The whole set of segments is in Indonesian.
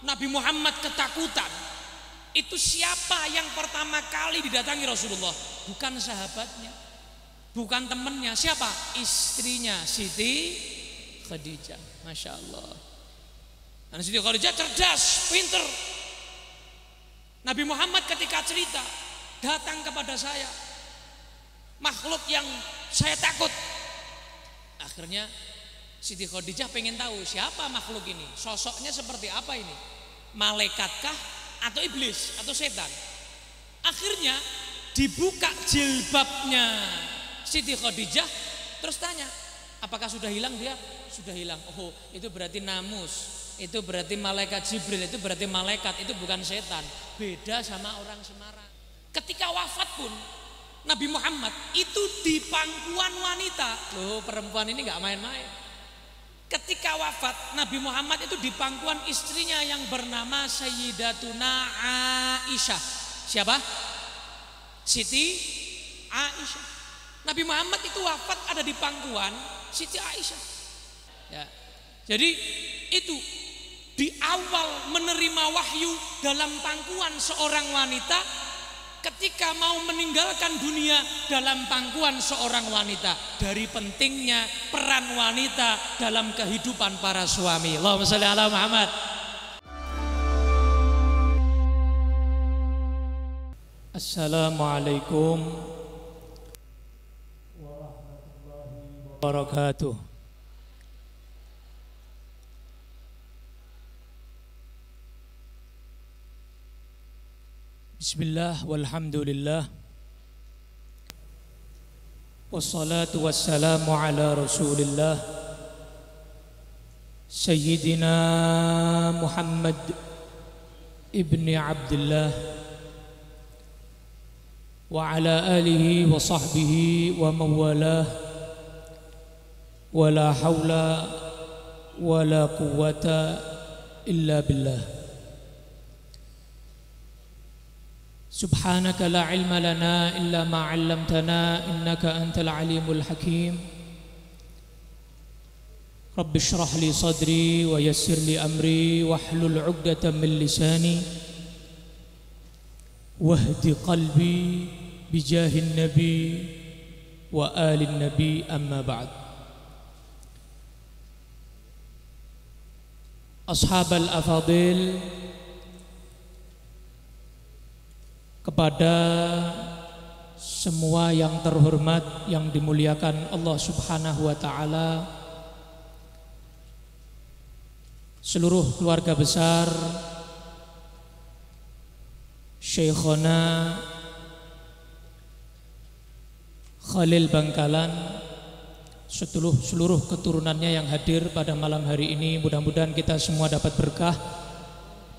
Nabi Muhammad ketakutan. Itu siapa yang pertama kali didatangi Rasulullah? Bukan sahabatnya, bukan temannya. Siapa? Istrinya Siti Khadijah. Masya Allah. Dan Siti Khadijah cerdas, pinter. Nabi Muhammad ketika cerita, datang kepada saya makhluk yang saya takut. Akhirnya Siti Khadijah pengen tahu siapa makhluk ini, sosoknya seperti apa ini, malaikatkah atau iblis atau setan. Akhirnya dibuka jilbabnya Siti Khadijah, terus tanya, apakah sudah hilang? Dia sudah hilang. Oh, itu berarti namus, itu berarti malaikat Jibril, itu berarti malaikat, itu bukan setan. Beda sama orang Semarang. Ketika wafat pun Nabi Muhammad itu di pangkuan wanita. Loh, perempuan ini gak main-main. Ketika wafat Nabi Muhammad itu di pangkuan istrinya yang bernama Sayyidatuna Aisyah. Siapa? Siti Aisyah. Nabi Muhammad itu wafat ada di pangkuan Siti Aisyah. Ya. Jadi itu di awal menerima wahyu dalam pangkuan seorang wanita. Ketika mau meninggalkan dunia dalam pangkuan seorang wanita, dari pentingnya peran wanita dalam kehidupan para suami. Allahumma shalli ala Muhammad. Assalamualaikum warahmatullahi wabarakatuh. Bismillah walhamdulillah wassalatu wassalamu ala rasulillah Sayyidina Muhammad ibni Abdullah wa ala alihi wa sahbihi wa mawalah wa la hawla wa la quwwata illa billah. Subhanaka la ilma lana illa ma 'allamtana innaka antal alimul hakim. Rabbi shrah li sadri wa yassir li amri wahlul 'uqdatam min lisani wahdi qalbi bijahin nabi wa alin nabi amma ba'd. Ashabal afadil, kepada semua yang terhormat yang dimuliakan Allah Subhanahu wa taala, seluruh keluarga besar Syekhona Khalil Bangkalan, seluruh keturunannya yang hadir pada malam hari ini, mudah-mudahan kita semua dapat berkah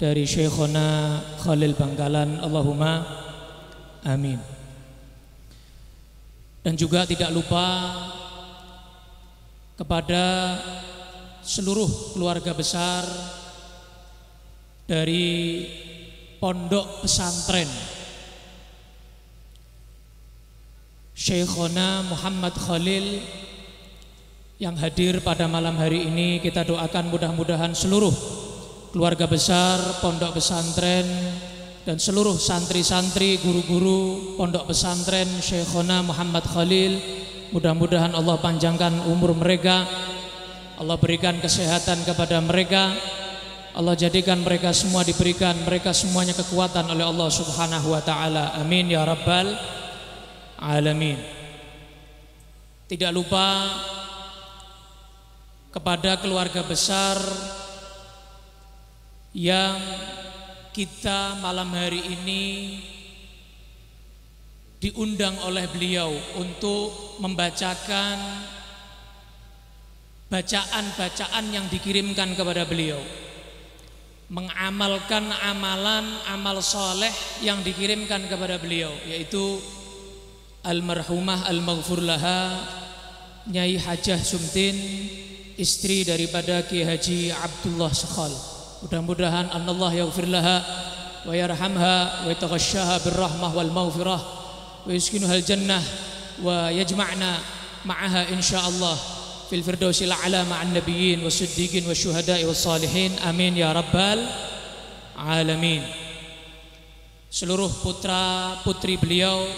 dari Syekhona Khalil Bangkalan, Allahumma amin. Dan juga tidak lupa kepada seluruh keluarga besar dari Pondok Pesantren Syekhona Muhammad Khalil yang hadir pada malam hari ini. Kita doakan mudah-mudahan seluruh keluarga besar Pondok Pesantren dan seluruh santri-santri, guru-guru Pondok Pesantren Syekhona Muhammad Khalil, mudah-mudahan Allah panjangkan umur mereka, Allah berikan kesehatan kepada mereka, Allah jadikan mereka semua, diberikan mereka semuanya kekuatan oleh Allah Subhanahu wa taala. Amin ya rabbal alamin. Tidak lupa kepada keluarga besar yang kita malam hari ini diundang oleh beliau untuk membacakan bacaan-bacaan yang dikirimkan kepada beliau, mengamalkan amal soleh yang dikirimkan kepada beliau, yaitu almarhumah al-maghfur laha Nyai Hajah Sumtin, istri daripada Ki Haji Abdullah Sekhal. Mudah-mudahan Allah yaghfir laha wa yarhamha wa yataghasyaha birrahmah wal maghfirah wa yuskinuhal jannah wa yajma'na ma'aha insyaallah fil firdausil a'la ma'an nabiyyin was siddiqin wasyuhada'i was salihin. Amin ya rabbal alamin. Seluruh putra putri beliau,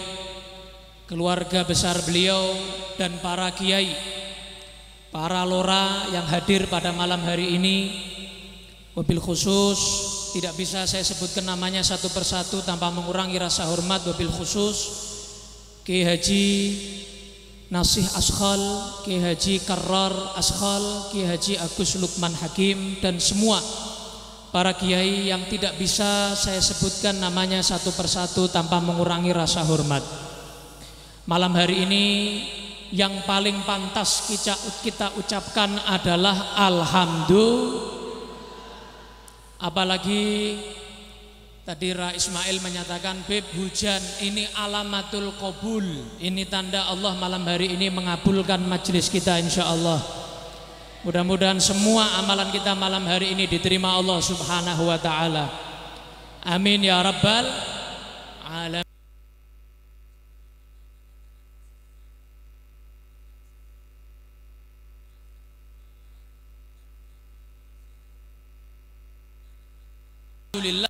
keluarga besar beliau, dan para kiai, para lora yang hadir pada malam hari ini. Wabil khusus tidak bisa saya sebutkan namanya satu persatu tanpa mengurangi rasa hormat. Wabil khusus Kiai Haji Nasih Ashkhal, Kiai Haji Karrar Ashkhal, Kiai Haji Agus Lukman Hakim, dan semua para kiai yang tidak bisa saya sebutkan namanya satu persatu tanpa mengurangi rasa hormat. Malam hari ini yang paling pantas kita ucapkan adalah alhamdulillah. Apalagi tadi Ra Ismail menyatakan, Beb, hujan ini alamatul qabul, ini tanda Allah malam hari ini mengabulkan majelis kita insyaallah. Mudah-mudahan semua amalan kita malam hari ini diterima Allah Subhanahu wa taala. Amin ya rabbal alamin. Alhamdulillah,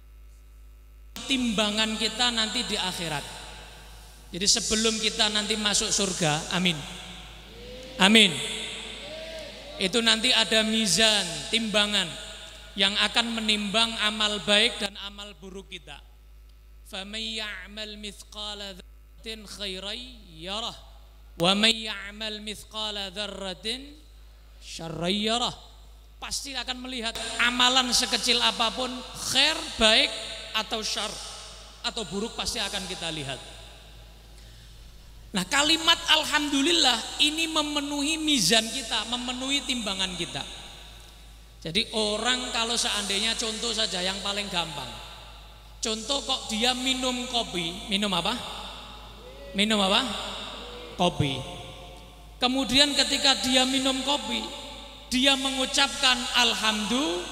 timbangan kita nanti di akhirat. Jadi sebelum kita nanti masuk surga, amin, amin, itu nanti ada mizan, timbangan yang akan menimbang amal baik dan amal buruk kita. Faman ya'mal mithqala dzarratin khairan yarah wa man ya'mal mithqala dzarratin syarran yarah. Pasti akan melihat amalan sekecil apapun, khair, baik atau syar atau buruk, pasti akan kita lihat. Nah, kalimat alhamdulillah ini memenuhi mizan kita, memenuhi timbangan kita. Jadi orang kalau seandainya, contoh saja yang paling gampang, contoh kok dia minum kopi, minum apa? Minum apa? Kopi. Kemudian ketika dia minum kopi, dia mengucapkan alhamdulillah,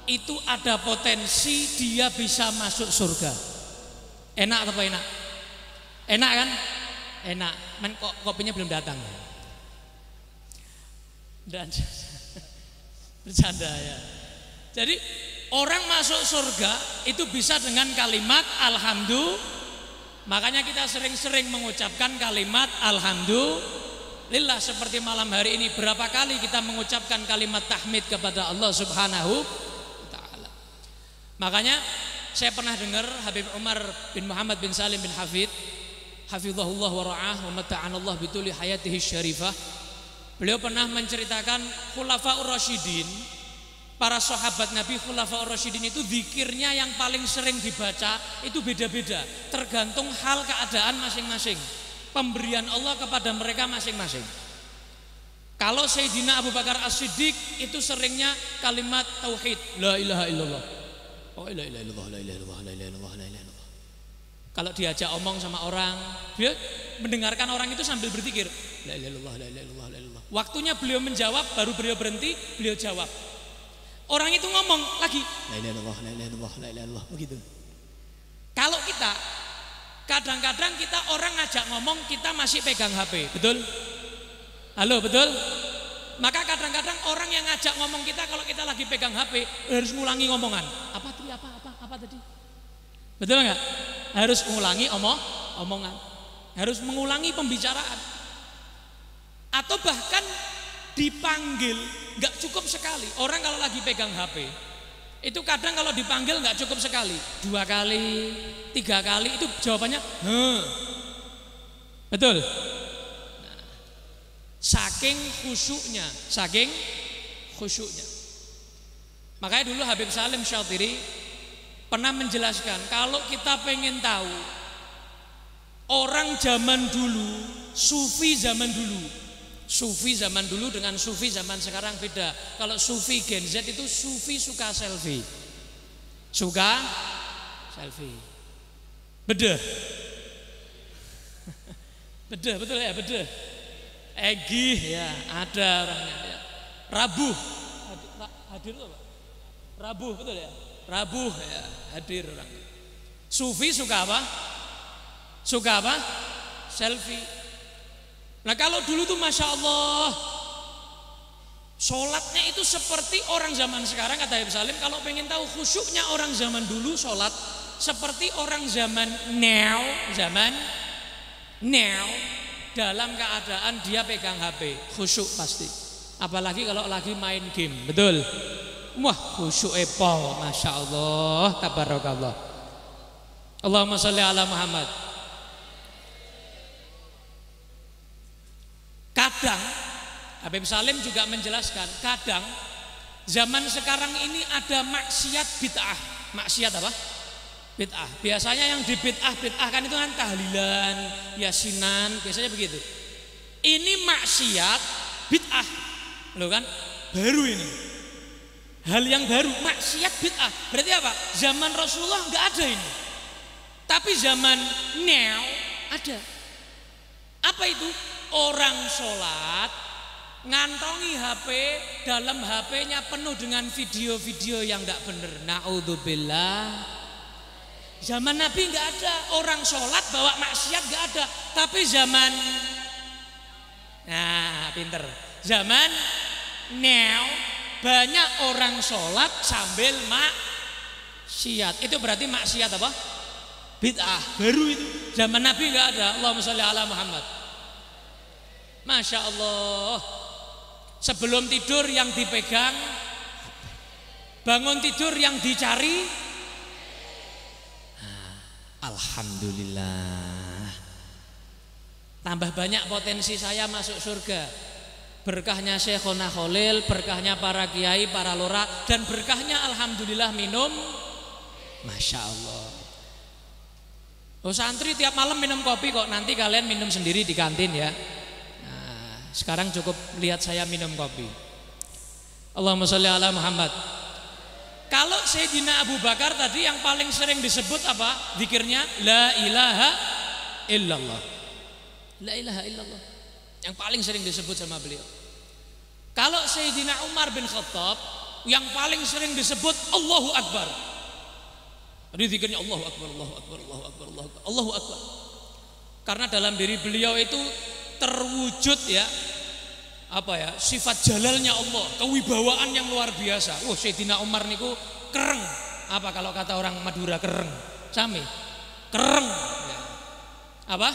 itu ada potensi dia bisa masuk surga. Enak atau enak? Enak kan? Enak. Men kok kopinya belum datang. Dan bercanda ya. Jadi orang masuk surga itu bisa dengan kalimat alhamdulillah. Makanya kita sering-sering mengucapkan kalimat alhamdulillah. Lillah, seperti malam hari ini berapa kali kita mengucapkan kalimat tahmid kepada Allah Subhanahu wa taala. Makanya saya pernah dengar Habib Umar bin Muhammad bin Salim bin Hafid, hafizahullah wa ra'ah wa mata'anallah bituli hayatihi syarifah. Beliau pernah menceritakan khulafaur rasyidin, para sahabat Nabi khulafaur rasyidin itu zikirnya yang paling sering dibaca itu beda-beda, tergantung hal keadaan masing-masing, pemberian Allah kepada mereka masing-masing. Kalau Sayyidina Abu Bakar As-Siddiq itu seringnya kalimat tauhid, la ilaha illallah. Oh, la ilaha illallah, la ilaha illallah, la ilaha illallah, la ilaha illallah. Kalau diajak omong sama orang, dia mendengarkan orang itu sambil berzikir, la ilaha illallah, la ilaha illallah, la ilaha illallah. Waktunya beliau menjawab, baru beliau berhenti, beliau jawab. Orang itu ngomong lagi, la ilaha illallah, la ilaha illallah, la ilaha illallah, begitu. Kalau kita kadang-kadang kita orang ngajak ngomong, kita masih pegang HP, betul? Halo, betul? Maka kadang-kadang orang yang ngajak ngomong kita, kalau kita lagi pegang HP, harus ngulangi ngomongan. Apa tadi? Apa tadi? Betul nggak? Harus mengulangi omongan, harus mengulangi pembicaraan, atau bahkan dipanggil. Nggak cukup sekali. Orang kalau lagi pegang HP, itu kadang kalau dipanggil nggak cukup sekali, 2 kali, 3 kali, itu jawabannya betul. Nah, saking khusyuknya. Makanya dulu Habib Salim Syatiri pernah menjelaskan, kalau kita pengen tahu orang zaman dulu, sufi zaman dulu dengan sufi zaman sekarang beda. Kalau sufi Gen Z itu sufi suka selfie. Bedah. Betul ya, bedah. Egi ya, ada orangnya ya. Rabuh. Hadir loh, Pak. Rabuh, betul ya? Rabuh ya, hadir orang. Sufi suka apa? Selfie. Nah, kalau dulu tuh Masya Allah, Sholatnya itu seperti orang zaman sekarang, kata Habib Salim. Kalau pengen tahu khusyuknya orang zaman dulu sholat, seperti orang zaman now, dalam keadaan dia pegang HP, khusyuk pasti. Apalagi kalau lagi main game, betul. Wah, khusyuk pol, masya Allah, tabarakallah. Allahumma sholli ala Muhammad. Kadang Habib Salim juga menjelaskan, kadang zaman sekarang ini ada maksiat bid'ah. Maksiat apa? Bid'ah. Biasanya yang di bid'ah kan itu kan tahlilan, yasinan, biasanya begitu. Ini maksiat bid'ah, loh kan? Baru ini. Hal yang baru, maksiat bid'ah. Berarti apa? Zaman Rasulullah nggak ada ini. Tapi zaman now ada. Apa itu? Orang sholat ngantongi HP, dalam HP-nya penuh dengan video-video yang nggak benar. Naudzubillah. Zaman Nabi nggak ada orang sholat bawa maksiat, nggak ada. Tapi zaman, nah pinter, zaman now banyak orang sholat sambil maksiat. Itu berarti maksiat apa? Bid'ah. Baru itu. Zaman Nabi nggak ada. Allahumma sholli ala Muhammad. Masya Allah. Sebelum tidur yang dipegang, bangun tidur yang dicari. Alhamdulillah. Tambah banyak potensi saya masuk surga. Berkahnya Syekhona Khalil, berkahnya para kiai, para lora, dan berkahnya alhamdulillah minum. Masya Allah. Oh, santri tiap malam minum kopi kok, nanti kalian minum sendiri di kantin ya. Sekarang cukup lihat saya minum kopi. Allahumma sholli ala Muhammad. Kalau Sayyidina Abu Bakar tadi yang paling sering disebut apa? Zikirnya la ilaha illallah. La ilaha illallah. Yang paling sering disebut sama beliau. Kalau Sayyidina Umar bin Khattab yang paling sering disebut Allahu Akbar. Tadi zikirnya Allahu Akbar, Allahu Akbar, Allahu Akbar, Allahu Akbar, Allahu Akbar. Karena dalam diri beliau itu terwujud ya apa ya, sifat jalalnya Allah, kewibawaan yang luar biasa. Sayyidina Umar niku kereng, apa kalau kata orang Madura kereng, sami kereng ya. Apa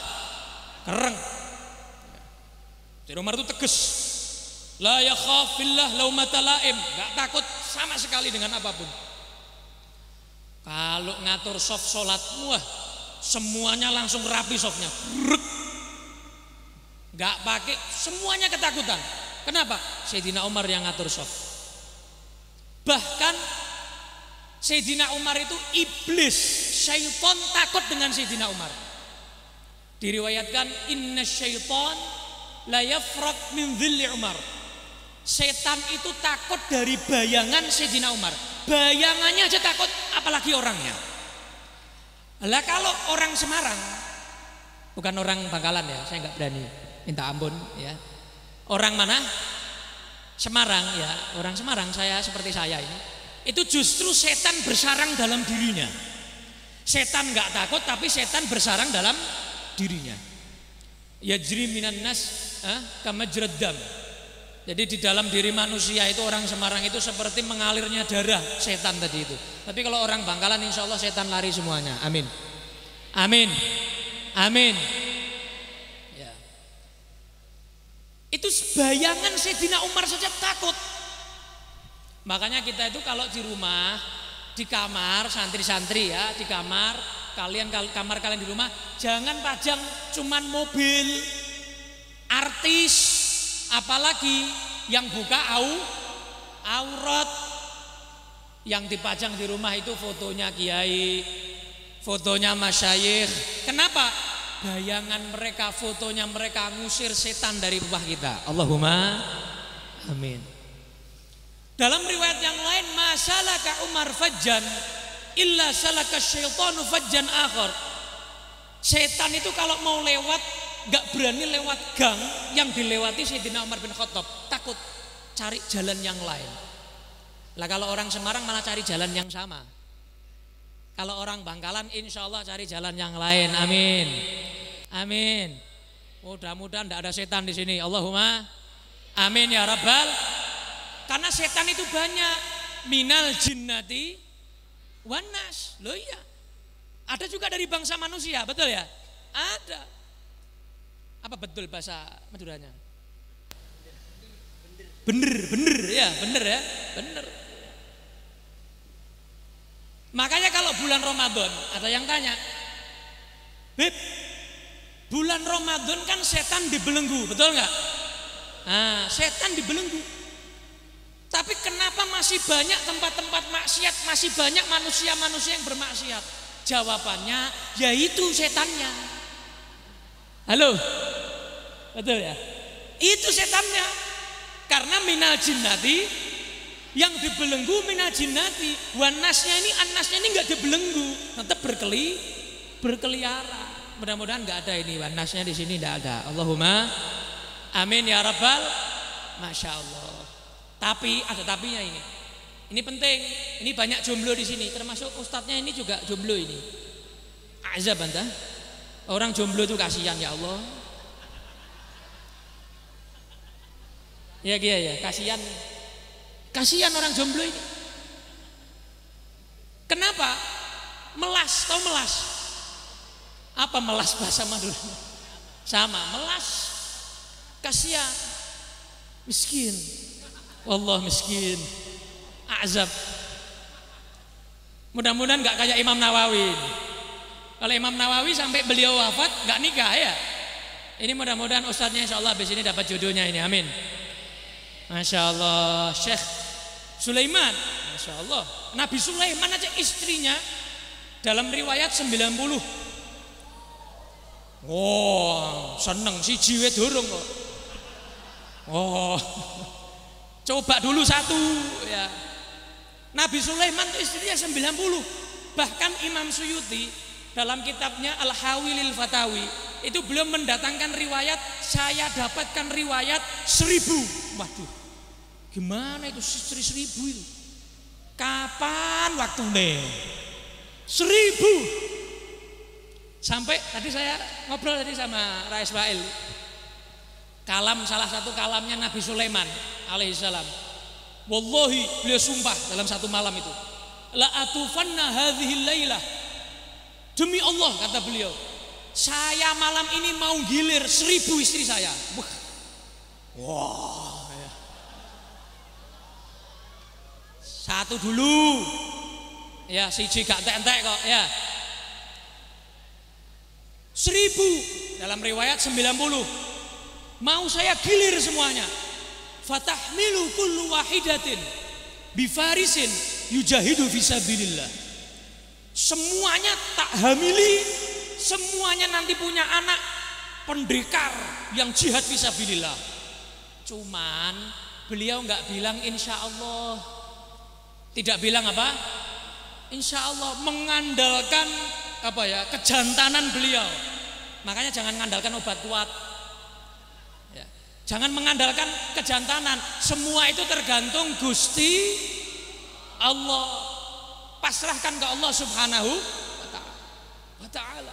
kereng ya. Sayyidina Umar itu tegas, la yakhaf fillah laumata laim, gak takut sama sekali dengan apapun. Kalau ngatur soft sholat, wah semuanya langsung rapi softnya, gak pakai, semuanya ketakutan. Kenapa? Sayyidina Umar yang ngatur soft. Bahkan Sayyidina Umar itu iblis, syaitan takut dengan Sayyidina Umar. Diriwayatkan inna syaitan la yafrat min dhilli Umar. Setan itu takut dari bayangan Sayyidina Umar. Bayangannya aja takut, apalagi orangnya. Lah kalau orang Semarang, bukan orang Bangkalan ya, saya nggak berani minta ampun ya. Orang mana? Semarang ya, orang Semarang saya seperti saya ini. Itu justru setan bersarang dalam dirinya. Setan nggak takut tapi setan bersarang dalam dirinya. Yajri minan nas kama jraddam. Jadi di dalam diri manusia itu orang Semarang itu seperti mengalirnya darah setan tadi itu. Tapi kalau orang Bangkalan insya Allah setan lari semuanya. Amin. Amin. Amin. Itu bayangan Sayyidina Umar saja takut. Makanya kita itu kalau di rumah, di kamar, santri-santri ya, di kamar, kamar kalian di rumah, jangan pajang cuman mobil, artis, apalagi yang buka aurat. Yang dipajang di rumah itu fotonya kiai, fotonya masyayikh. Kenapa? Bayangan mereka, fotonya mereka ngusir setan dari rumah kita. Allahumma amin. Dalam riwayat yang lain, masalaka Umar fajjan illa salaka syaitanu fajjan akhar. Setan itu kalau mau lewat gak berani lewat gang yang dilewati Sayyidina Umar bin Khattab, takut cari jalan yang lain. Lah kalau orang Semarang malah cari jalan yang sama. Kalau orang Bangkalan insya Allah cari jalan yang lain. Amin. Amin. Mudah-mudahan tidak ada setan di sini. Allahumma amin ya rabbal Karena setan itu banyak, minal jinnati wan nas. Loh iya. Ada juga dari bangsa manusia, betul ya? Ada. Apa betul bahasa Maduranya? Bener ya, bener. Makanya kalau bulan Ramadan, ada yang tanya, Beb, bulan Ramadan kan setan dibelenggu, betul nggak? Nah, setan dibelenggu. Tapi kenapa masih banyak tempat-tempat maksiat, masih banyak manusia-manusia yang bermaksiat? Jawabannya, yaitu setannya. Halo, betul ya? Itu setannya. Karena minal jinnati, yang dibelenggu minal jinnati. Wanasnya ini nggak dibelenggu, tetap berkeliaran. Mudah-mudahan nggak ada ini wanasnya di sini, nggak ada. Allahumma amin ya rabbal, masya Allah. Tapi ada tapinya ini. Ini penting. Ini banyak jomblo di sini. Termasuk ustadznya ini juga jomblo ini. Azab anda. Orang jomblo itu kasihan ya Allah. Ya kasihan. Kasihan orang jomblo ini. Kenapa? Melas, tahu melas? Apa melas bahasa Madura? Sama, melas. Kasihan. Miskin. Wallah miskin. Azab. Mudah-mudahan nggak kayak Imam Nawawi. Kalau Imam Nawawi sampai beliau wafat nggak nikah ya. Ini mudah-mudahan ustadznya insya Allah habis ini dapat jodohnya ini. Amin. Masya Allah. Syekh Sulaiman, masya Allah. Nabi Sulaiman aja istrinya dalam riwayat 90. Oh, seneng si jiwe dorong kok. Oh. Coba dulu satu ya. Nabi Sulaiman itu istrinya 90. Bahkan Imam Suyuti dalam kitabnya Al-Hawilil Fatawi itu belum mendatangkan riwayat, saya dapatkan riwayat 1000. Waduh, gimana itu istri 1000 itu? Kapan waktunya? 1000. Sampai tadi saya ngobrol tadi sama Rais Ismail. Salah satu kalamnya Nabi Sulaiman alaihissalam. Wallahi, beliau sumpah dalam satu malam itu. La atufanna hadhil lailah. Demi Allah kata beliau, saya malam ini mau gilir 1000 istri saya. Wah. Satu dulu. Ya, siji gak entek kok ya. 1000 dalam riwayat 90. Mau saya gilir semuanya. Fatahmilu kullu wahidatin bifarisin yujahidu fisabilillah. Semuanya tak hamili, semuanya nanti punya anak pendekar yang jihad fisabilillah. Cuman beliau nggak bilang insya Allah. Tidak bilang apa? Insya Allah, mengandalkan apa ya, kejantanan beliau. Makanya jangan mengandalkan obat kuat. Jangan mengandalkan kejantanan. Semua itu tergantung Gusti Allah. Pasrahkan ke Allah Subhanahu wa ta'ala.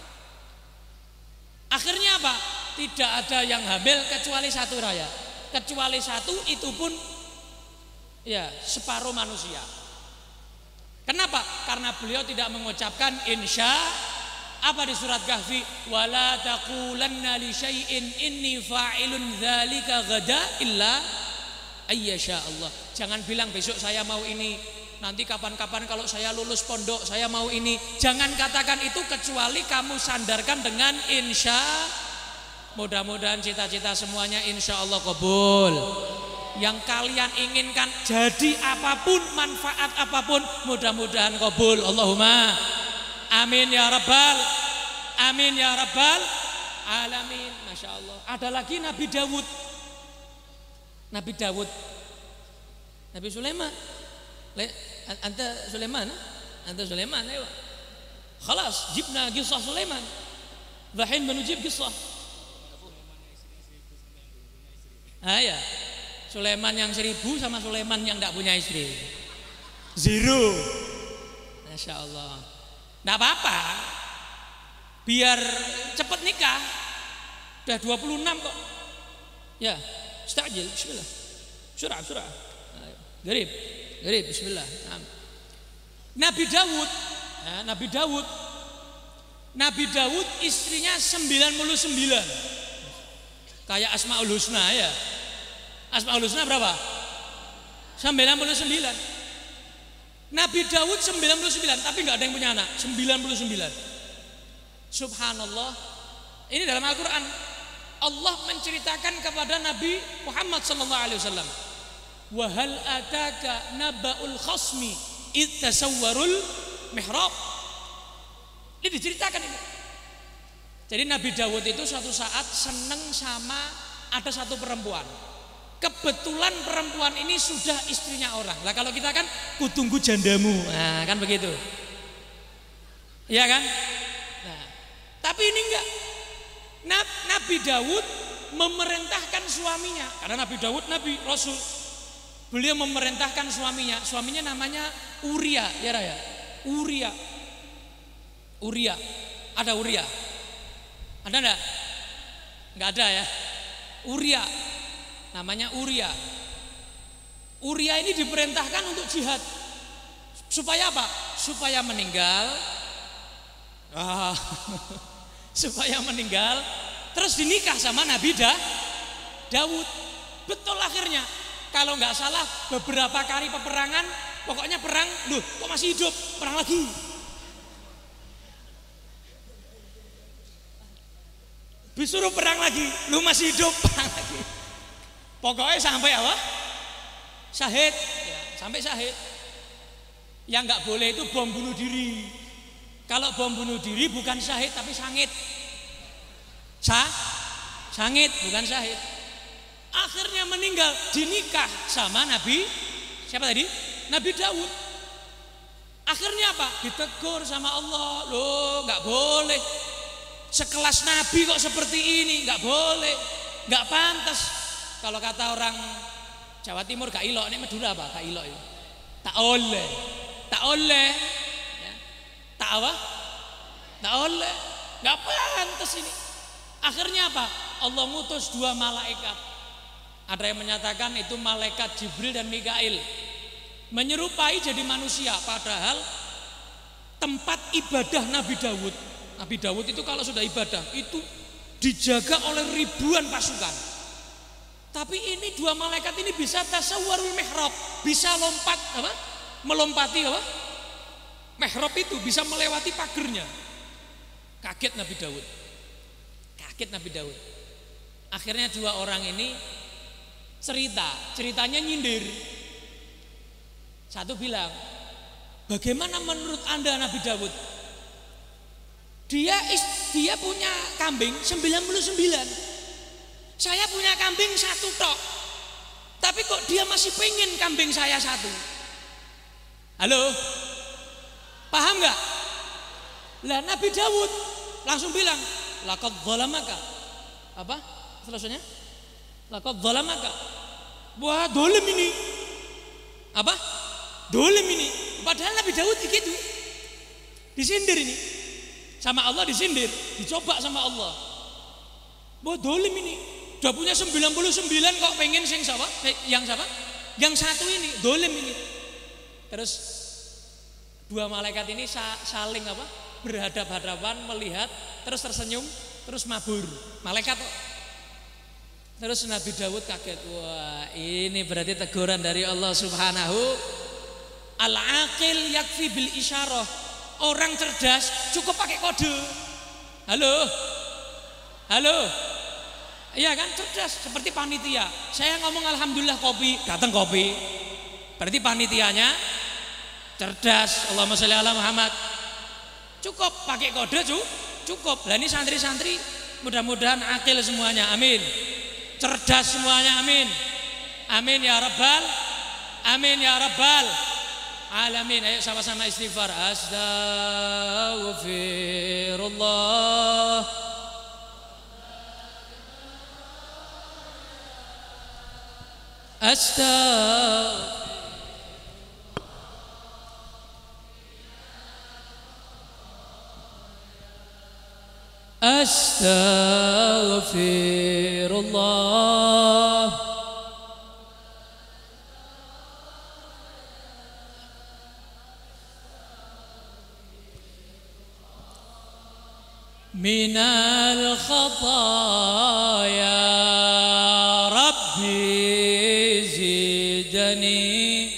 Akhirnya apa? Tidak ada yang hamil kecuali satu raya. Kecuali satu, itu pun ya separuh manusia. Kenapa? Karena beliau tidak mengucapkan insya. Apa di surat Kahfi? Wala taqulanna li syai'in inni fa'ilun dzalika ghada illa ayyasha Allah. Jangan bilang besok saya mau ini, nanti kapan-kapan kalau saya lulus pondok saya mau ini. Jangan katakan itu kecuali kamu sandarkan dengan insya. Mudah-mudahan cita-cita semuanya insya Allah kabul. Yang kalian inginkan jadi apapun, manfaat apapun, mudah-mudahan kabul. Allahumma amin ya rabbal, amin ya rabbal alamin. Masya Allah. Ada lagi Nabi Dawud. Nabi Dawud, Nabi Sulaiman. Anta Sulaiman, anta Sulaiman. Ayo. Khalas, jibna kisah Sulaiman. Dhahin menujib kisah. Ya. Sulaiman yang 1000 sama Sulaiman yang tidak punya istri. 0. Masya Allah. Tidak apa-apa. Biar cepat nikah. Udah 26 kok. Ya, istajil, bismillah. Surah. Garib, garib, bismillah. Nabi Dawud, ya, Nabi Dawud istrinya 99. Kayak Asmaul Husna ya. Asmaul Husna berapa? 99. Nabi Dawud 99, tapi nggak ada yang punya anak. 99. Subhanallah. Ini dalam Al-Quran. Allah menceritakan kepada Nabi Muhammad SAW. Wa hal ataka naba'ul khasmi id tasawwarul mihrab. Ini diceritakan ini. Jadi Nabi Dawud itu suatu saat seneng sama ada satu perempuan. Kebetulan perempuan ini sudah istrinya orang. Lah kalau kita kan kutunggu jandamu. Nah, kan begitu. Iya kan? Nah, tapi ini enggak. Nabi Dawud memerintahkan suaminya, karena Nabi Dawud Nabi Rasul. Beliau memerintahkan suaminya namanya Uria, ya Raya. Uria. Ada Uria? Ada enggak? Enggak ada ya. Uria. Namanya Uria. Uria ini diperintahkan untuk jihad. Supaya apa? Supaya meninggal. Supaya meninggal terus dinikah sama Nabi Dawud. Betul akhirnya. Kalau nggak salah beberapa kali peperangan, pokoknya perang, loh kok masih hidup, perang lagi. Disuruh perang lagi, lu masih hidup, perang lagi. Pokoknya sampai apa? Syahid, ya, sampai syahid. Yang nggak boleh itu bom bunuh diri. Kalau bom bunuh diri bukan syahid tapi sangit. Sangit bukan syahid. Akhirnya meninggal, dinikah sama Nabi siapa tadi? Nabi Dawud. Akhirnya apa? Ditegur sama Allah. Loh, nggak boleh. Sekelas Nabi kok seperti ini, nggak boleh, nggak pantas. Kalau kata orang Jawa Timur gak ilok, ini Madura apa? Gak ilok itu. Tak oleh. Ya. Tak apa? Tak oleh. Gak pantas ini. Akhirnya apa? Allah ngutus 2 malaikat. Ada yang menyatakan itu malaikat Jibril dan Mikail. Menyerupai jadi manusia. Padahal tempat ibadah Nabi Dawud. Nabi Dawud itu kalau sudah ibadah itu dijaga oleh ribuan pasukan. Tapi ini 2 malaikat ini bisa tasawwarul mihrab, bisa lompat apa? Melompati apa? Mihrab itu bisa melewati pagernya. Kaget Nabi Dawud. Akhirnya 2 orang ini ceritanya nyindir. Satu bilang, bagaimana menurut Anda Nabi Dawud? Dia punya kambing 99. Saya punya kambing 1 tok. Tapi kok dia masih pengen kambing saya 1? Halo? Paham gak? Lah Nabi Dawud langsung bilang, laqad zalamaka. Apa? Selesainya? Laqad zalamaka. Wah, dolim ini. Apa? Dolim ini. Padahal Nabi Dawud gitu. Disindir ini. Sama Allah disindir, dicoba sama Allah. Wah, dolim ini. Udah punya 99 kok pengen sing siapa? Yang siapa? Yang 1 ini, dolim ini. Terus 2 malaikat ini saling apa? Berhadap-hadapan, melihat, terus tersenyum, terus mabur. Malaikat. Terus Nabi Dawud kaget. Wah, ini berarti teguran dari Allah Subhanahu. Al-aqil yakfi bil isyarah. Orang cerdas cukup pakai kode. Halo. Iya kan, cerdas seperti panitia. Saya ngomong alhamdulillah kopi, datang kopi. Berarti panitianya cerdas. Allahumma sholli ala Muhammad. Cukup pakai kode cukup. Lah ini santri-santri mudah-mudahan akil semuanya. Amin. Cerdas semuanya. Amin. Amin ya rabbal. Amin ya rabbal alamin. Ayo sama-sama istighfar. Astaghfirullah. Astaghfirullah. minal khataya rabbi zidni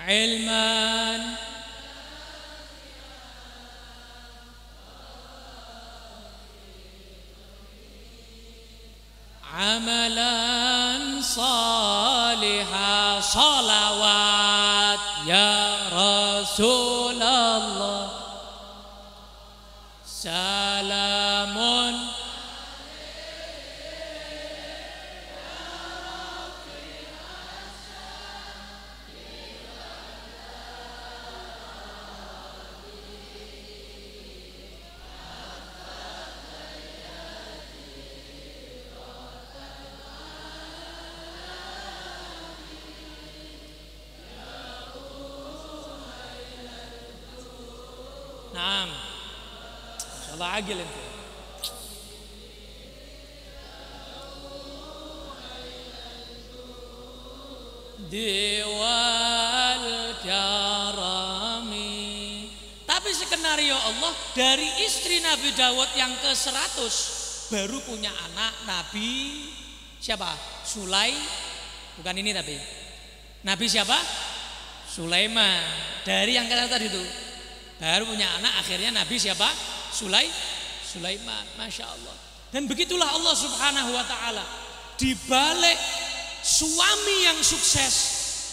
ilman amalan salihah salawat ya Rasulullah salamun Naam. Insyaallah agil itu. Dewal karami. Tapi skenario Allah dari istri Nabi Daud yang ke-100 baru punya anak Nabi siapa? Bukan ini tapi. Nabi siapa? Sulaiman. Dari yang kata tadi itu. Baru punya anak akhirnya Nabi siapa? Sulaiman. Masya Allah. Dan begitulah Allah subhanahu wa ta'ala. Di balik suami yang sukses,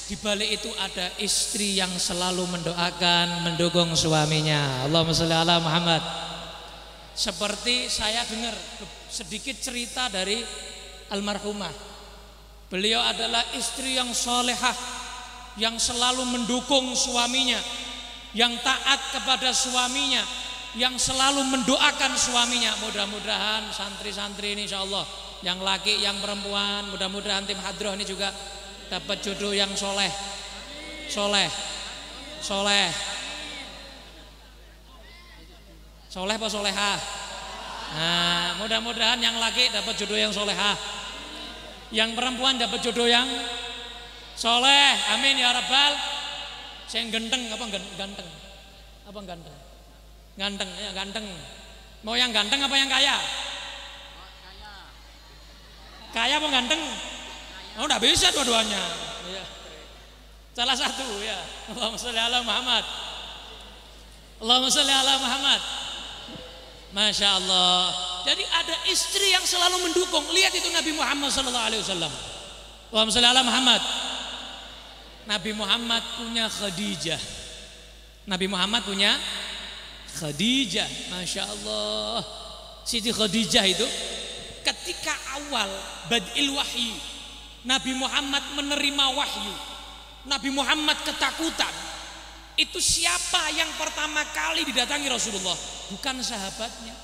di balik itu ada istri yang selalu mendoakan, mendukung suaminya. Allahumma sholli ala Muhammad. Seperti saya dengar sedikit cerita dari almarhumah. Beliau adalah istri yang solehah, yang selalu mendukung suaminya, yang taat kepada suaminya, yang selalu mendoakan suaminya. Mudah-mudahan santri-santri ini insya Allah, yang laki, yang perempuan, mudah-mudahan tim hadroh ini juga dapat jodoh yang soleh. Soleh apa solehah? Nah, mudah-mudahan yang laki dapat jodoh yang solehah, yang perempuan dapat jodoh yang soleh. Amin ya rabbal. Saya ganteng apa ganteng? Apa ganteng? Ganteng ya ganteng. Mau yang ganteng apa yang kaya? Kaya apa ganteng? Oh, enggak bisa dua-duanya. Ya. Salah satu ya. Allahumma sholli ala Muhammad. Allahumma sholli ala Muhammad. Masya Allah. Jadi ada istri yang selalu mendukung. Lihat itu Nabi Muhammad sallallahu alaihi wasallam. Allahumma sholli ala Muhammad. Nabi Muhammad punya Khadijah. Nabi Muhammad punya Khadijah. Masya Allah. Siti Khadijah itu ketika awal badil wahyu, Nabi Muhammad menerima wahyu, Nabi Muhammad ketakutan. Itu siapa yang pertama kali didatangi Rasulullah? Bukan sahabatnya,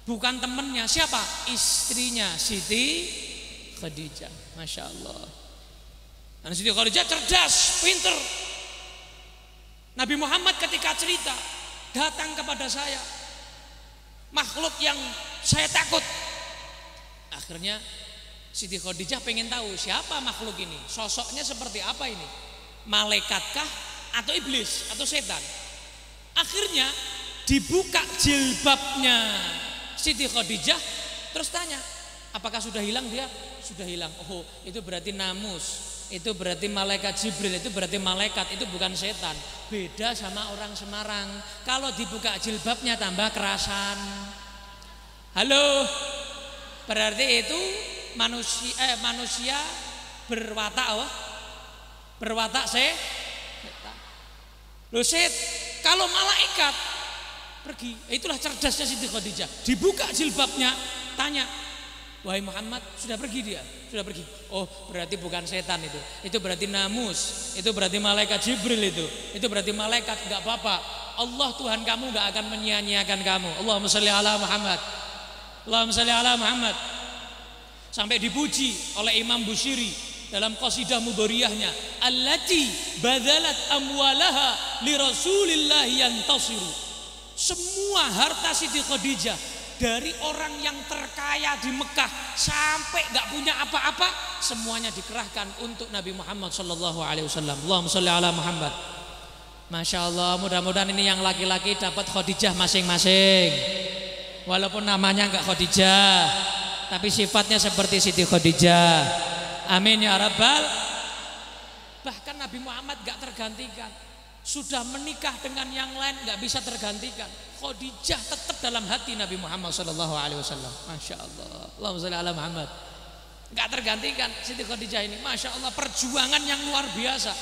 bukan temannya. Siapa? Istrinya Siti Khadijah. Masya Allah. Dan Siti Khadijah cerdas, pinter. Nabi Muhammad ketika cerita, datang kepada saya makhluk yang saya takut. Akhirnya Siti Khadijah pengen tahu siapa makhluk ini, sosoknya seperti apa ini, malaikatkah atau iblis atau setan. Akhirnya dibuka jilbabnya Siti Khadijah, terus tanya, apakah sudah hilang dia? Sudah hilang. Oh, itu berarti namus. Itu berarti malaikat Jibril, itu berarti malaikat, itu bukan setan. Beda sama orang Semarang. Kalau dibuka jilbabnya tambah kerasan. Halo, berarti itu manusia berwatak apa? Berwatak setan. Loh kalau malaikat pergi, itulah cerdasnya Siti Khadijah. Dibuka jilbabnya, tanya, wahai Muhammad, sudah pergi dia? Sudah pergi. Oh, berarti bukan setan itu. Itu berarti namus. Itu berarti malaikat Jibril itu. Itu berarti malaikat, enggak apa-apa. Allah Tuhan kamu enggak akan menyia-nyiakan kamu. Allahumma sholli ala Muhammad. Allahumma sholli ala Muhammad. Sampai dipuji oleh Imam Busiri dalam qasidah mubariyahnya, allati badzalat amwalaha li Rasulillah yantasiru. Semua harta Siti Khadijah, dari orang yang terkaya di Mekah sampai gak punya apa-apa, semuanya dikerahkan untuk Nabi Muhammad sallallahu alaihi wasallam. Allahumma sholli ala Muhammad. Masya Allah, mudah-mudahan ini yang laki-laki dapat Khadijah masing-masing. Walaupun namanya enggak Khadijah, tapi sifatnya seperti Siti Khadijah. Amin ya rabbal. Bahkan Nabi Muhammad enggak tergantikan. Sudah menikah dengan yang lain enggak bisa tergantikan. Khadijah tetap dalam hati Nabi Muhammad sallallahu alaihi wasallam. Masya Allah. Allahumma shalli ala Muhammad. Enggak tergantikan Siti Khadijah ini. Masya Allah, perjuangan yang luar biasa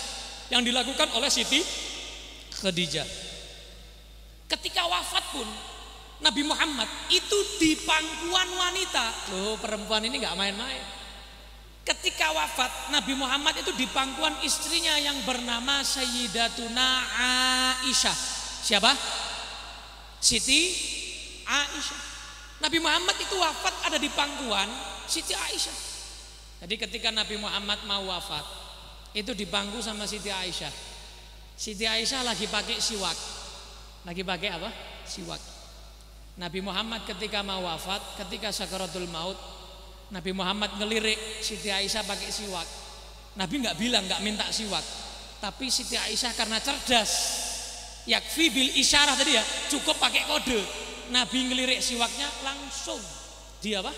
yang dilakukan oleh Siti Khadijah. Ketika wafat pun Nabi Muhammad itu di pangkuan wanita. Loh, perempuan ini enggak main-main. Ketika wafat Nabi Muhammad itu di pangkuan istrinya yang bernama Sayyidatuna Aisyah. Siapa? Siti Aisyah. Nabi Muhammad itu wafat ada di pangkuan Siti Aisyah. Jadi ketika Nabi Muhammad mau wafat itu dipangku sama Siti Aisyah. Siti Aisyah lagi pakai siwak. Lagi pakai apa? Siwak. Nabi Muhammad ketika mau wafat, ketika sakaratul maut, Nabi Muhammad ngelirik Siti Aisyah pakai siwak. Nabi nggak bilang, nggak minta siwak, tapi Siti Aisyah karena cerdas, yakfi bil isyarah tadi ya, cukup pakai kode. Nabi ngelirik siwaknya langsung dia apa?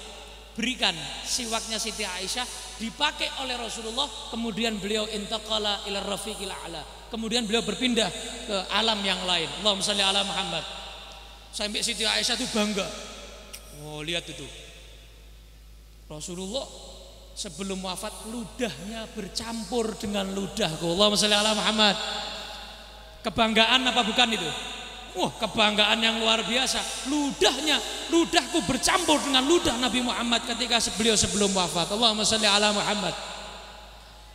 Berikan siwaknya Siti Aisyah, dipakai oleh Rasulullah. Kemudian beliau intaqala ila rafiqil a'la. Kemudian beliau berpindah ke alam yang lain. Allahumma shalli ala Muhammad. Sampai Siti Aisyah itu bangga. Oh, lihat itu. Rasulullah sebelum wafat ludahnya bercampur dengan ludahku. Allahumma shalli ala Muhammad. Kebanggaan apa bukan itu? Wah, kebanggaan yang luar biasa. Ludahku bercampur dengan ludah Nabi Muhammad ketika beliau sebelum wafat. Allahumma shalli ala Muhammad.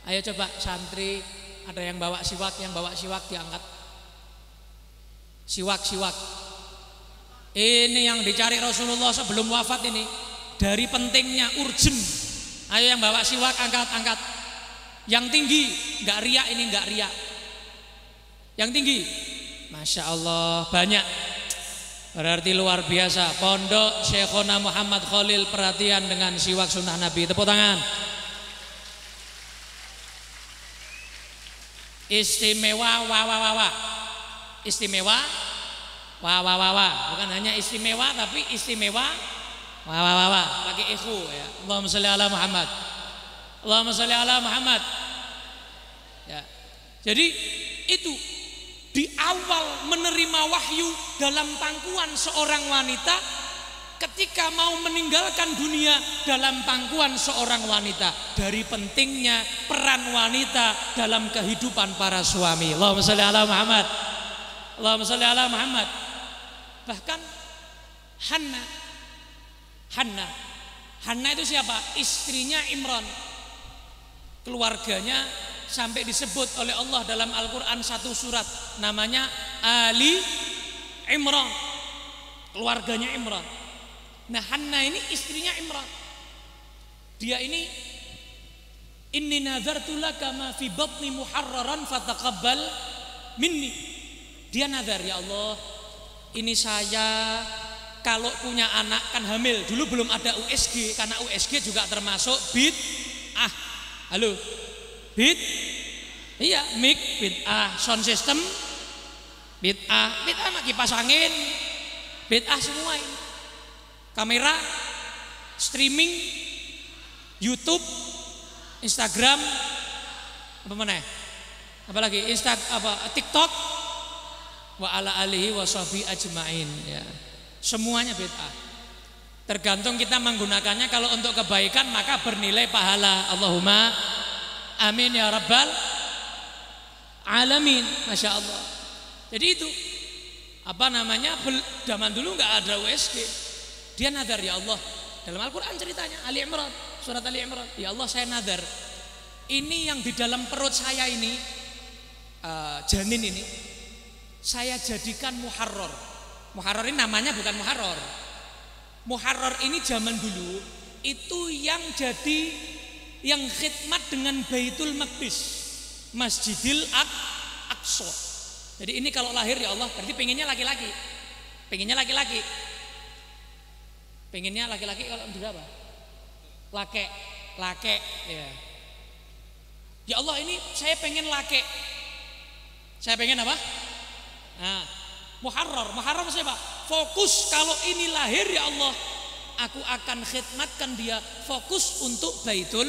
Ayo coba santri, ada yang bawa siwak, diangkat. Siwak. Ini yang dicari Rasulullah sebelum wafat ini. Dari pentingnya urgent. Ayo yang bawa siwak angkat. Yang tinggi, enggak riak ini, enggak riak. Yang tinggi. Masya Allah, banyak. Berarti luar biasa. Pondok Syekhona Muhammad Khalil perhatian dengan siwak sunnah Nabi. Tepuk tangan. Istimewa wa. Istimewa wa. Bukan hanya istimewa tapi istimewa wa. Pakai ikhu ya. Allahumma shalli ala Muhammad. Allahumma shalli ala Muhammad. Ya. Jadi itu di awal menerima wahyu dalam pangkuan seorang wanita, ketika mau meninggalkan dunia dalam pangkuan seorang wanita, dari pentingnya peran wanita dalam kehidupan para suami. Allahumma shalli ala Muhammad. Allahumma shalli ala Muhammad. Bahkan Hanna itu siapa? Istrinya Imran. Keluarganya sampai disebut oleh Allah dalam Al-Quran satu surat, namanya Ali Imran. Keluarganya Imran. Nah, Hanna ini istrinya Imran. Dia ini inni nazartu laka ma fi batni muharraran fataqabbal minni. Dia nazar, ya Allah, ini saya kalau punya anak kan hamil. Dulu belum ada USG, karena USG juga termasuk bid'ah. Halo, iya, mic bid'ah, sound system bid'ah mah kipas angin bid'ah semua ini. Kamera, streaming, YouTube, Instagram, apa mana? Apalagi TikTok, wa ala alihi wa sahbihi ajmain ya. Semuanya bid'ah. Tergantung kita menggunakannya. Kalau untuk kebaikan maka bernilai pahala. Allahumma amin ya rabbal alamin. Masya Allah. Jadi itu zaman dulu nggak ada USG. Dia nadar, ya Allah, dalam Al-Quran ceritanya Ali Imran, surat Ali Imran, ya Allah saya nadar, ini yang di dalam perut saya ini, janin ini, saya jadikan muharrar. Muharrar ini namanya bukan muharrar. Muharrar ini zaman dulu itu yang khidmat dengan Baitul Maqdis, Masjidil Aqsa. Jadi ini kalau lahir, ya Allah, berarti pengennya laki-laki. Pengennya laki-laki kalau berapa? Lake ya. Ya Allah, ini saya pengen lake. Saya pengen apa? Nah, Muharrar siapa? Fokus kalau ini lahir ya Allah, aku akan khidmatkan dia, fokus untuk Baitul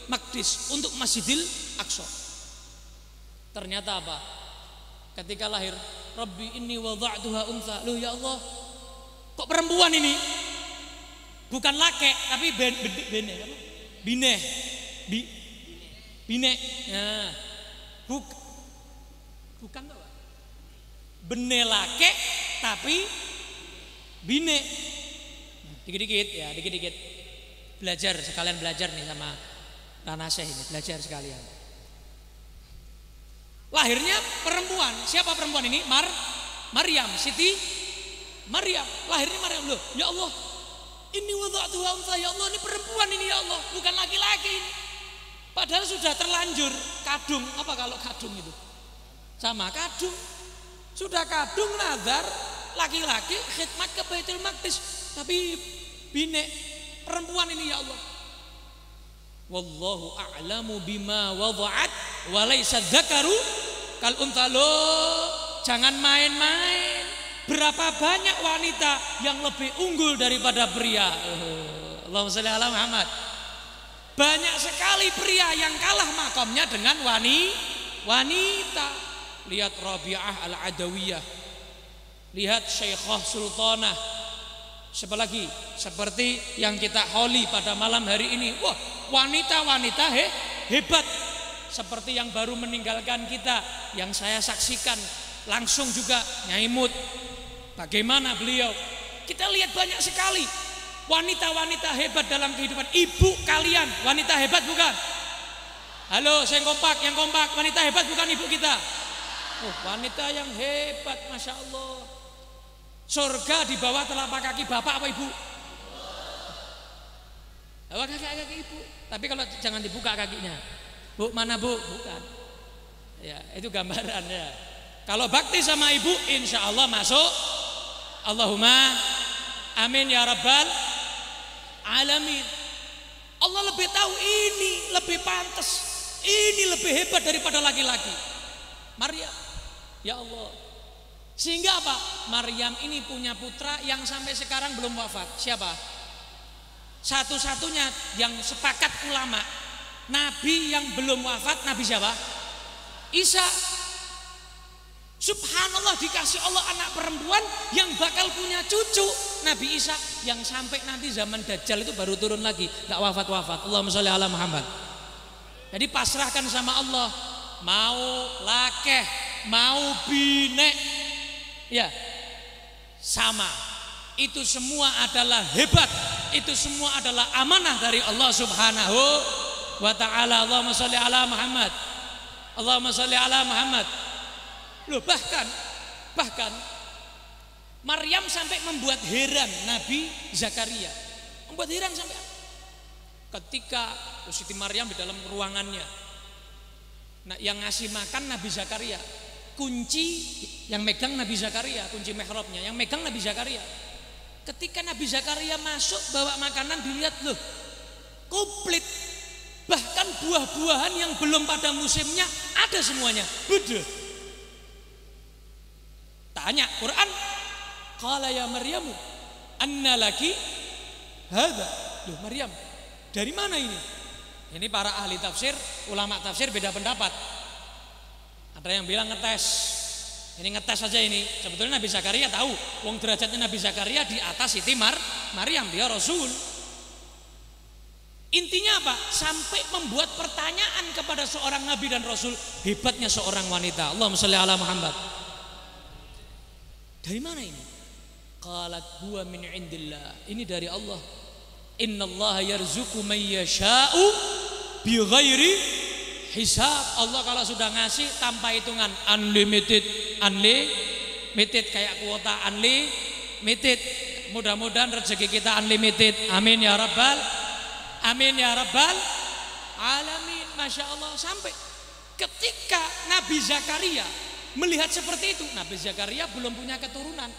Maqdis, untuk Masjidil Aqsa. Ternyata apa? Ketika lahir, Rabbi inni wada'tuha untha. Loh ya Allah, kok perempuan ini? Bukan laki tapi bine. Nah, bukan apa? Bene laki tapi bine. Dikit-dikit belajar, sekalian belajar nih sama Rana Syekh ini, belajar sekalian. Lahirnya perempuan. Siapa perempuan ini? Maryam, Siti Maryam. Lahirnya Maryam. Loh, ya Allah, ini wada'tuha untha, ya Allah, ini perempuan ini ya Allah, bukan laki-laki ini. Padahal sudah terlanjur kadung. Apa kalau kadung itu? Sama kadung. Sudah kadung nazar laki-laki khidmat ke Baitul Maqdis, tapi bine perempuan ini ya Allah. Wallahu a'lamu bima wada'at wa laysa dzakaru kal untha. Jangan main-main. Berapa banyak wanita yang lebih unggul daripada pria. Allahumma shalli ala Muhammad. Banyak sekali pria yang kalah makomnya dengan wanita. Lihat Rabi'ah Al-Adawiyah, lihat Syekhah Sultanah. Siapa lagi? Seperti yang kita holi pada malam hari ini. Wah, wanita-wanita hebat. Seperti yang baru meninggalkan kita, yang saya saksikan langsung juga, Nyai Mut. Bagaimana beliau? Kita lihat banyak sekali wanita-wanita hebat dalam kehidupan. Ibu kalian wanita hebat bukan? Halo, yang kompak, wanita hebat bukan ibu kita? Oh, wanita yang hebat, Masya Allah. Surga di bawah telapak kaki bapak apa ibu? Bawah kaki ibu. Tapi kalau jangan dibuka kakinya. Bu, mana bu? Bukan. Ya, itu gambaran ya. Kalau bakti sama ibu, insya Allah masuk. Allahumma amin ya rabbal alamin. Allah lebih tahu ini lebih pantas, ini lebih hebat daripada laki-laki. Maryam, ya Allah. Sehingga apa? Maryam ini punya putra yang sampai sekarang belum wafat. Siapa? Satu-satunya yang sepakat ulama, nabi yang belum wafat, nabi siapa? Isa. Subhanallah, dikasih Allah anak perempuan yang bakal punya cucu, Nabi Isa, yang sampai nanti zaman Dajjal itu baru turun lagi, gak wafat-wafat. Allahumma sholli ala Muhammad. Jadi pasrahkan sama Allah, mau lakeh, mau bine, ya sama. Itu semua adalah hebat, itu semua adalah amanah dari Allah Subhanahu wa ta'ala. Allahumma sholli ala Muhammad. Allahumma sholli ala Muhammad. Loh, bahkan Maryam sampai membuat heran Nabi Zakaria. Membuat heran sampai ketika Siti Maryam di dalam ruangannya. Nah, yang ngasih makan Nabi Zakaria. Kunci yang megang Nabi Zakaria, kunci mihrabnya yang megang Nabi Zakaria. Ketika Nabi Zakaria masuk bawa makanan, dilihat loh, komplit. Bahkan buah-buahan yang belum pada musimnya ada semuanya. Beda. Tanya Quran, qala ya Maryamu anna laki hadza. Loh, Maryam, dari mana ini? Ini para ahli tafsir, ulama tafsir beda pendapat. Ada yang bilang ngetes. Ini ngetes saja ini. Sebetulnya Nabi Zakaria tahu, wong derajatnya Nabi Zakaria di atas Siti Maryam, dia rasul. Intinya apa? Sampai membuat pertanyaan kepada seorang nabi dan rasul, hebatnya seorang wanita. Allahumma sholli ala Muhammad. Dari mana ini? Qalat huwa min indillah. Ini dari Allah. Innallaha yarzuqu man yasha'u bighairi hisab. Allah kalau sudah ngasih tanpa hitungan, unlimited kayak kuota unlimited. Mudah-mudahan rezeki kita unlimited. Amin ya rabbal alamin. Masya Allah. Sampai ketika Nabi Zakaria melihat seperti itu, Nabi Zakaria belum punya keturunan,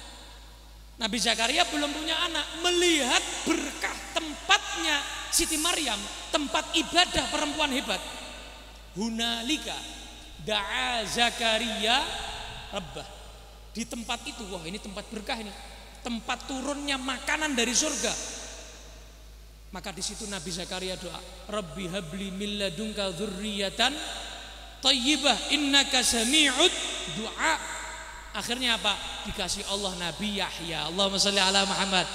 Nabi Zakaria belum punya anak, melihat berkah tempatnya Siti Maryam, tempat ibadah perempuan hebat. Hunalika da'a Zakaria rabbah. Di tempat itu, wah ini tempat berkah ini, tempat turunnya makanan dari surga. Maka di situ Nabi Zakaria doa, Rabbi habli min ladunka dzurriyyatan thayyibah innaka sami'ud du'a. Akhirnya apa? Dikasih Allah Nabi Yahya. Allahumma shalli ala Muhammad.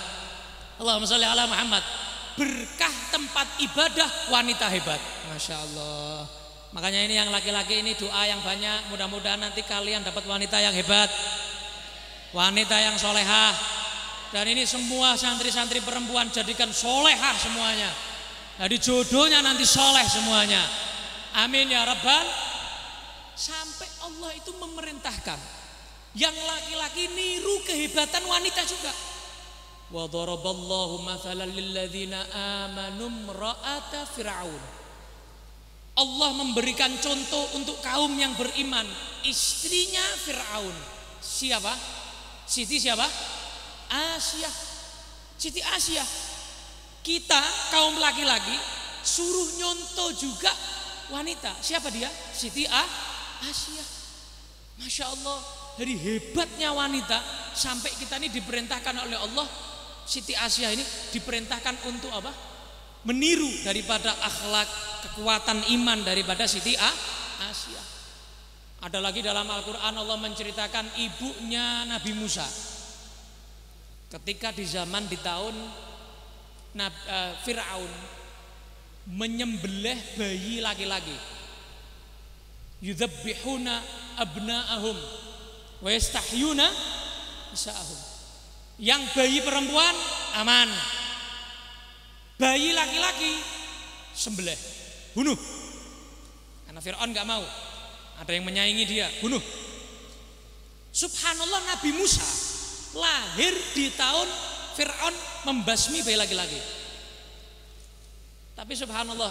Allahumma shalli ala Muhammad. Berkah tempat ibadah wanita hebat. Masya Allah. Makanya ini yang laki-laki ini doa yang banyak. Mudah-mudahan nanti kalian dapat wanita yang hebat, wanita yang solehah. Dan ini semua santri-santri perempuan jadikan solehah semuanya. Jadi jodohnya nanti soleh semuanya. Amin ya rabbal. Sampai Allah itu memerintahkan yang laki-laki niru kehebatan wanita juga. Wa daraballahu mathalan lil ladzina amanu imra'ata fir'aun. Allah memberikan contoh untuk kaum yang beriman, istrinya Fir'aun. Siapa? Siti siapa? Asia. Siti Asia. Kita kaum laki-laki suruh nyontoh juga wanita. Siapa dia? Siti Asia. Masya Allah. Dari hebatnya wanita sampai kita ini diperintahkan oleh Allah, Siti Asia ini diperintahkan untuk apa? Meniru daripada akhlak, kekuatan iman daripada Siti Asia. Ada lagi dalam Al-Quran Allah menceritakan ibunya Nabi Musa. Ketika di zaman di tahun Fir'aun menyembelih bayi laki-laki, yudzabbihuna abna'ahum wa yastahyuna nisa'ahum. Yang bayi perempuan aman, bayi laki-laki sembelih, bunuh. Karena Fir'aun gak mau, ada yang menyaingi dia, bunuh. Subhanallah, Nabi Musa lahir di tahun Fir'aun membasmi bayi laki-laki. Tapi subhanallah,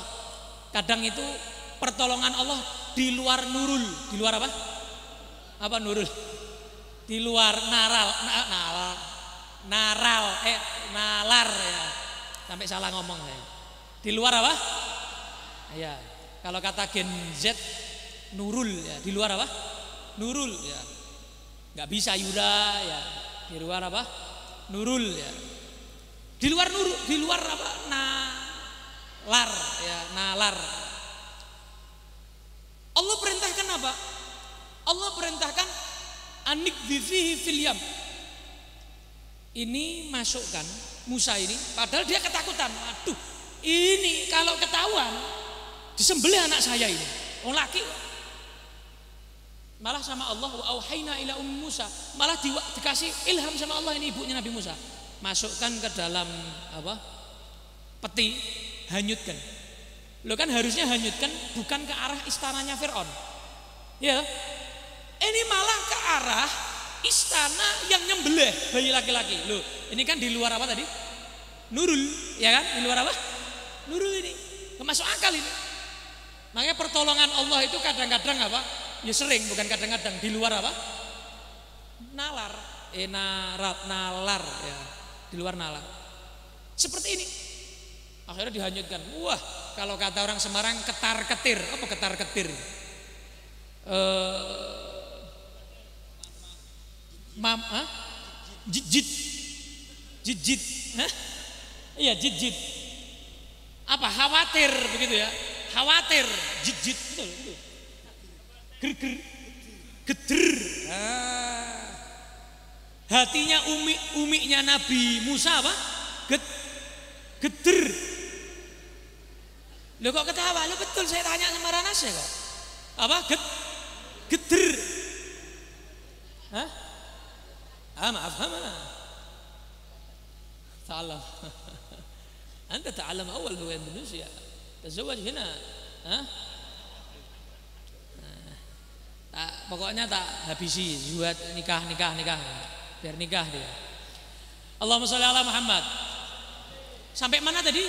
kadang itu pertolongan Allah di luar nurul. Di luar apa? Apa nurul? Di luar nalar ya. Sampai salah ngomong saya. Di luar apa? Ya, kalau kata Gen Z nurul ya. Di luar apa? Nurul ya. Nggak bisa Yuda ya. Di luar apa? Nurul ya. Di luar nurul, di luar apa? Nalar ya, nalar. Allah perintahkan apa? Allah perintahkan anik fihi fil yam. Ini masukkan Musa ini, padahal dia ketakutan. Aduh, ini kalau ketahuan disembelih anak saya ini. Orang laki. Malah sama Allah wa auhayna ila Musa, malah dikasih ilham sama Allah, ini ibunya Nabi Musa. Masukkan ke dalam apa? Peti, hanyutkan. Lo kan harusnya hanyutkan bukan ke arah istananya Fir'aun. Ya. Ini malah ke arah istana yang nyembelih bayi laki-laki. Loh, ini kan di luar apa tadi? Nurul, ya kan? Di luar apa? Nurul ini. Gak masuk akal ini. Makanya pertolongan Allah itu kadang-kadang apa? Ya sering, bukan kadang-kadang. Di luar apa? Nalar. Nalar ya. Di luar nalar. Seperti ini. Akhirnya dihanyutkan. Wah, kalau kata orang Semarang ketar-ketir. Apa ketar-ketir? Jijit. Hah? Iya, jijit. Apa? Khawatir begitu ya. Khawatir, jijit betul. Ger-ger. Geder. Hatinya umiknya Nabi Musa apa? Geder. Lo kok ketawa? Lo betul saya tanya sama Ranasya kok. Apa? Geder. Hah? Maaf, تعلم أنت تعلم أول في إندونيسيا تزوج هنا pokoknya tak habisi buat nikah biar nikah dia. Allahumma sholli ala Muhammad. Sampai mana tadi?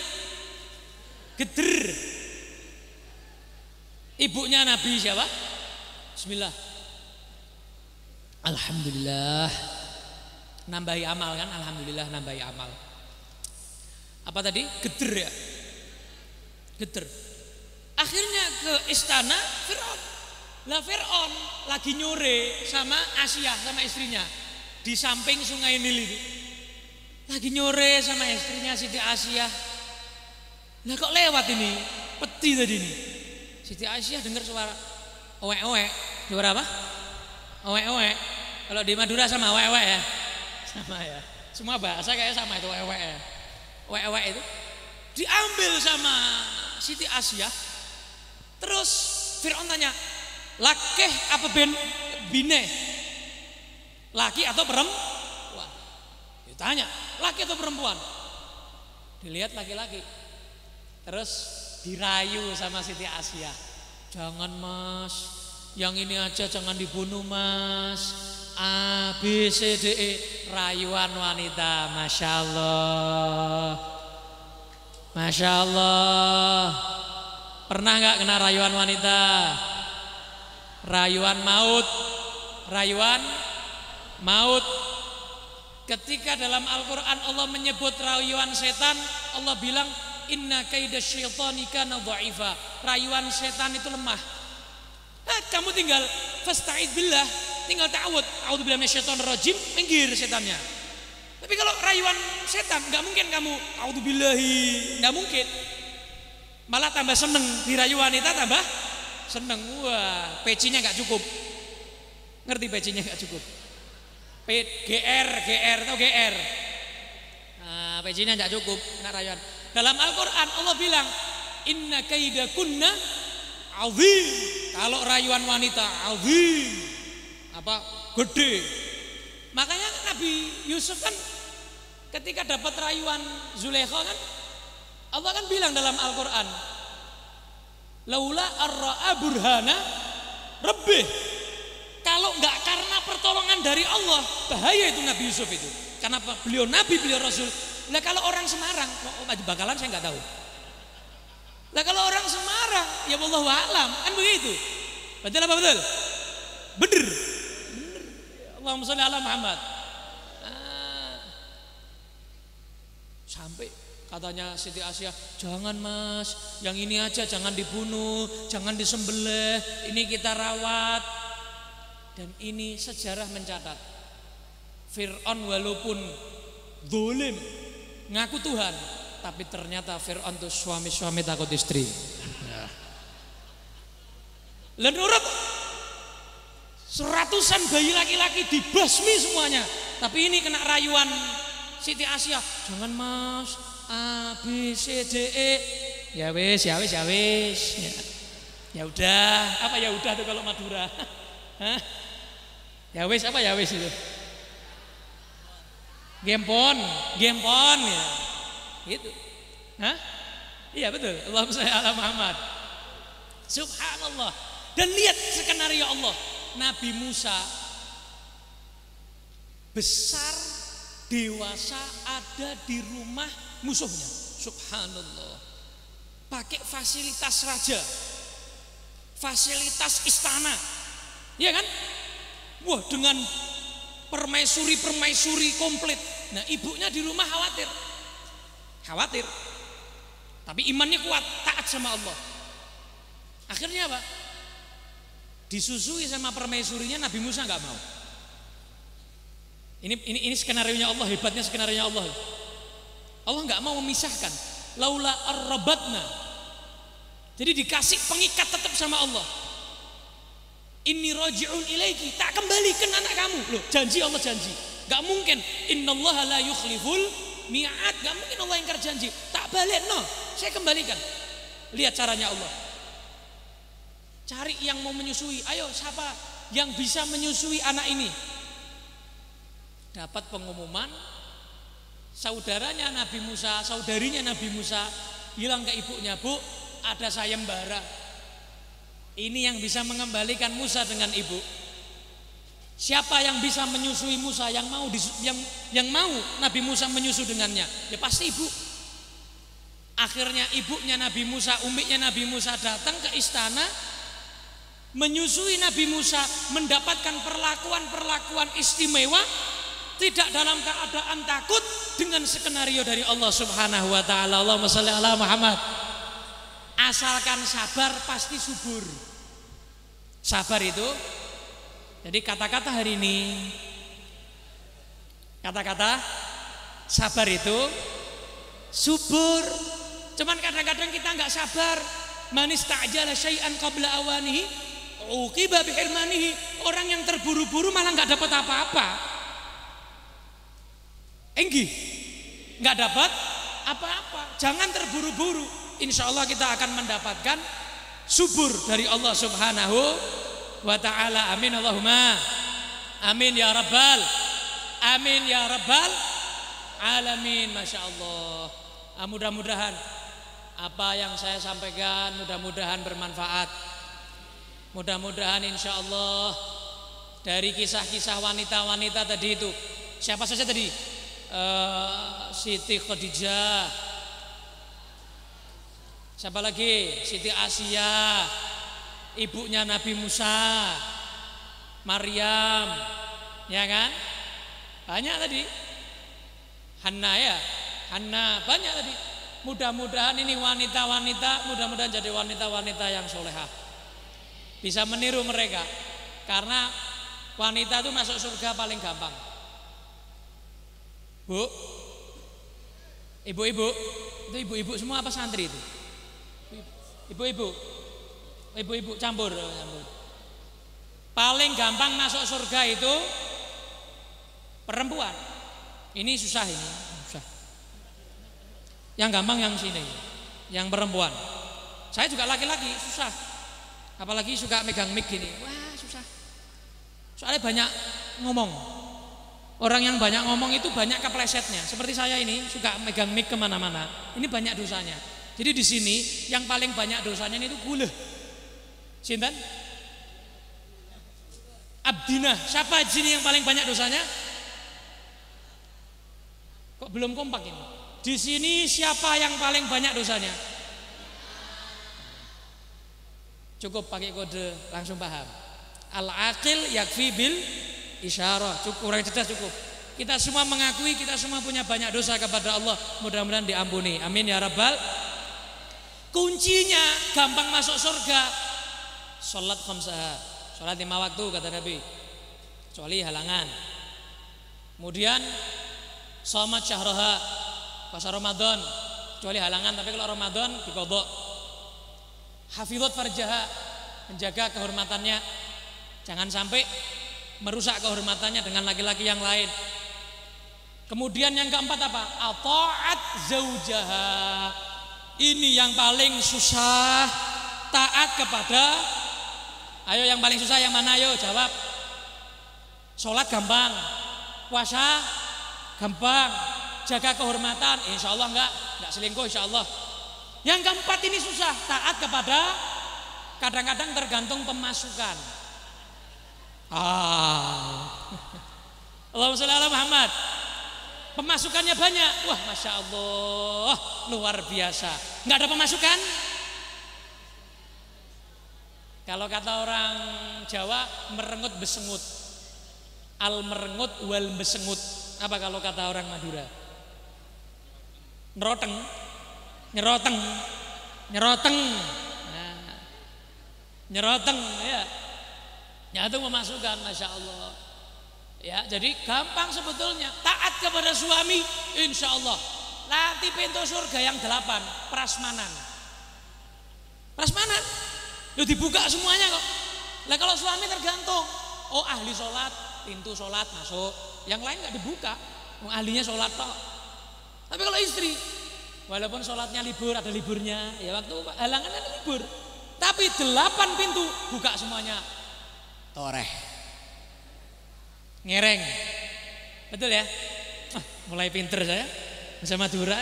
Geder. Ibunya Nabi siapa? Bismillah. Alhamdulillah. Nambahi amal kan? Alhamdulillah nambahi amal. Apa tadi? Geder ya. Geder. Akhirnya ke istana Fir'aun. Lah Fir'aun lagi nyore sama Asia sama istrinya di samping Sungai Nil itu. Lagi nyore sama istrinya Siti Asia. Lah kok lewat ini? Peti tadi ini. Siti Asia dengar suara owek-owek. Suara apa? Owek-owek. Kalau di Madura sama owek-owek ya. Sama ya. Semua bahasa kayak sama itu owek-owek ya. Owek-owek itu diambil sama Siti Asia. Terus Fir'aun tanya, "Lakeh apa bine? Laki atau perempuan?" Ditanya, "Laki atau perempuan?" Dilihat laki-laki. Terus dirayu sama Siti Asia. "Jangan Mas, yang ini aja jangan dibunuh Mas. A, B, C, D, E." Rayuan wanita. Masya Allah. Masya Allah. Pernah gak kena rayuan wanita? Rayuan maut. Rayuan maut. Ketika dalam Al-Quran Allah menyebut rayuan setan, Allah bilang inna kaida syaitani kana dha'ifa. Rayuan setan itu lemah. Kamu tinggal fasta'id billah, tinggal ta'awud, a'udzubillahi minasyaitonir rajim, minggir setannya. Tapi kalau rayuan setan nggak mungkin kamu a'udzubillahi, nggak mungkin. Malah tambah seneng, dirayu wanita tambah seneng. Wah, pecinya nggak cukup. Ngerti pecinya nggak cukup? GR atau GR. Nah, pecinya nggak cukup, kena rayuan. Dalam Al-Quran Allah bilang inna kaidakunna azim. Kalau rayuan wanita azim, apa gede. Makanya Nabi Yusuf kan ketika dapat rayuan Zulaikha kan Allah kan bilang dalam Al-Quran, laula arra'a burhana rabbih. Kalau enggak karena pertolongan dari Allah, bahaya itu Nabi Yusuf itu. Karena beliau Nabi, beliau Rasul. Nah kalau orang Semarang, bakalan saya enggak tahu. Nah kalau orang Semarang, ya wallahu a'lam, kan begitu. Betul apa betul? Bener. Allahumma sholli ala Muhammad. Sampai katanya Siti Asia, "Jangan Mas, yang ini aja jangan dibunuh, jangan disembelih, ini kita rawat." Dan ini sejarah mencatat Fir'aun walaupun zalim, ngaku Tuhan, tapi ternyata Fir'aun tuh suami-suami takut istri. Lenurut seratusan bayi laki-laki dibasmi semuanya, tapi ini kena rayuan Siti Asia, "Jangan Mas, A, B, C, D, E." Ya wis. Ya udah, apa ya udah tuh kalau Madura? Hah? Ya wis apa ya wis itu? Gempon ya. Gitu. Hah? Iya betul. Allahumma sholli ala Muhammad. Subhanallah. Dan lihat skenario Allah. Nabi Musa besar, dewasa, ada di rumah musuhnya. Subhanallah. Pakai fasilitas raja, fasilitas istana, ya kan? Wah, dengan permaisuri komplit. Nah, ibunya di rumah khawatir. Tapi imannya kuat, taat sama Allah. Akhirnya apa? Disusui sama permaisurinya, Nabi Musa nggak mau. Ini skenarionya Allah, hebatnya skenarionya Allah. Allah nggak mau memisahkan. Laula arrabatna. Jadi dikasih pengikat tetap sama Allah. Inni raji'un ilaiki, tak kembalikan anak kamu. Loh, janji Allah janji. Gak mungkin. Innallaha la yukhliful mi'ad. Gak mungkin Allah ingkar janji. Tak balik, no. Saya kembalikan. Lihat caranya Allah. Cari yang mau menyusui. Ayo, siapa yang bisa menyusui anak ini? Dapat pengumuman, saudaranya Nabi Musa, saudarinya Nabi Musa bilang ke ibunya, "Bu, ada sayembara. Ini yang bisa mengembalikan Musa dengan ibu. Siapa yang bisa menyusui Musa, yang mau Nabi Musa menyusu dengannya? Ya pasti ibu." Akhirnya ibunya Nabi Musa, umiknya Nabi Musa datang ke istana, menyusui Nabi Musa, mendapatkan perlakuan istimewa, tidak dalam keadaan takut, dengan skenario dari Allah Subhanahu wa taala. Allahumma sholli ala Muhammad. Asalkan sabar pasti subur. Sabar itu, jadi kata-kata hari ini, kata-kata sabar itu subur. Cuman kadang-kadang kita nggak sabar. Man istajala syai'an qabla awanihi uqiba bihirmanihi. Orang yang terburu-buru malah nggak dapat apa-apa. Nggak dapat apa-apa. Jangan terburu-buru. Insya Allah kita akan mendapatkan subur dari Allah Subhanahu wa ta'ala. Amin Allahumma amin ya rabbal amin ya rabbal alamin. Masya Allah. Mudah-mudahan apa yang saya sampaikan mudah-mudahan bermanfaat. Mudah-mudahan insya Allah dari kisah-kisah wanita-wanita tadi itu, siapa saja tadi? Siti Khadijah, siapa lagi? Siti Asia, ibunya Nabi Musa, Maryam, ya kan? Banyak tadi. Hanna ya, Hanna banyak tadi. Mudah-mudahan ini wanita-wanita, mudah-mudahan jadi wanita-wanita yang solehah. Bisa meniru mereka. Karena wanita itu masuk surga paling gampang. Bu, ibu-ibu, itu ibu-ibu semua apa santri itu? Ibu-ibu campur. Paling gampang masuk surga itu perempuan. Ini susah ini, susah. Yang gampang yang sini, yang perempuan. Saya juga laki-laki susah. Apalagi suka megang mic gini, wah susah. Soalnya banyak ngomong. Orang yang banyak ngomong itu banyak keplesetnya. Seperti saya ini suka megang mic kemana-mana. Ini banyak dosanya. Jadi di sini yang paling banyak dosanya itu guleh. Sinten? Abdina. Siapa jini yang paling banyak dosanya? Kok belum kompak ini? Di sini siapa yang paling banyak dosanya? Cukup pakai kode langsung paham. Al-aqil yakfi bil isyarah. Cukup, orang cerdas cukup. Kita semua mengakui kita semua punya banyak dosa kepada Allah. Mudah-mudahan diampuni. Amin ya rabbal. Kuncinya gampang masuk surga. Salat khamsah. Salat 5 waktu kata Nabi. Kecuali halangan. Kemudian shamat syahraha. Puasa Ramadan kecuali halangan, tapi kalau Ramadan diqadha. Hafizat farjaha, menjaga kehormatannya, jangan sampai merusak kehormatannya dengan laki-laki yang lain. Kemudian yang keempat apa? Ata'at zaujaha. Ini yang paling susah, taat kepada. Ayo yang paling susah yang mana? Ayo jawab. Sholat gampang, puasa gampang, jaga kehormatan, insya Allah enggak selingkuh insya Allah. Yang keempat ini susah, taat kepada, kadang-kadang tergantung pemasukan. Allahumma sholli ala Muhammad. Pemasukannya banyak, wah masya Allah luar biasa. Enggak ada pemasukan. Kalau kata orang Jawa merengut besengut, al merengut wal besengut. Apa kalau kata orang Madura? Nyeroteng, nah, nyeroteng ya, itu memasukkan, masya Allah. Ya, jadi gampang sebetulnya taat kepada suami, insya Allah. Nanti pintu surga yang 8 prasmanan, lu dibuka semuanya kok. Lah kalau suami tergantung, oh ahli sholat, pintu sholat masuk, yang lain nggak dibuka, ahlinya sholat toh. Tapi kalau istri, walaupun sholatnya libur, ada liburnya, ya waktu halangan ada libur, tapi 8 pintu buka semuanya, toreh, ngereng, betul ya? Mulai pinter saya, bisa Madura.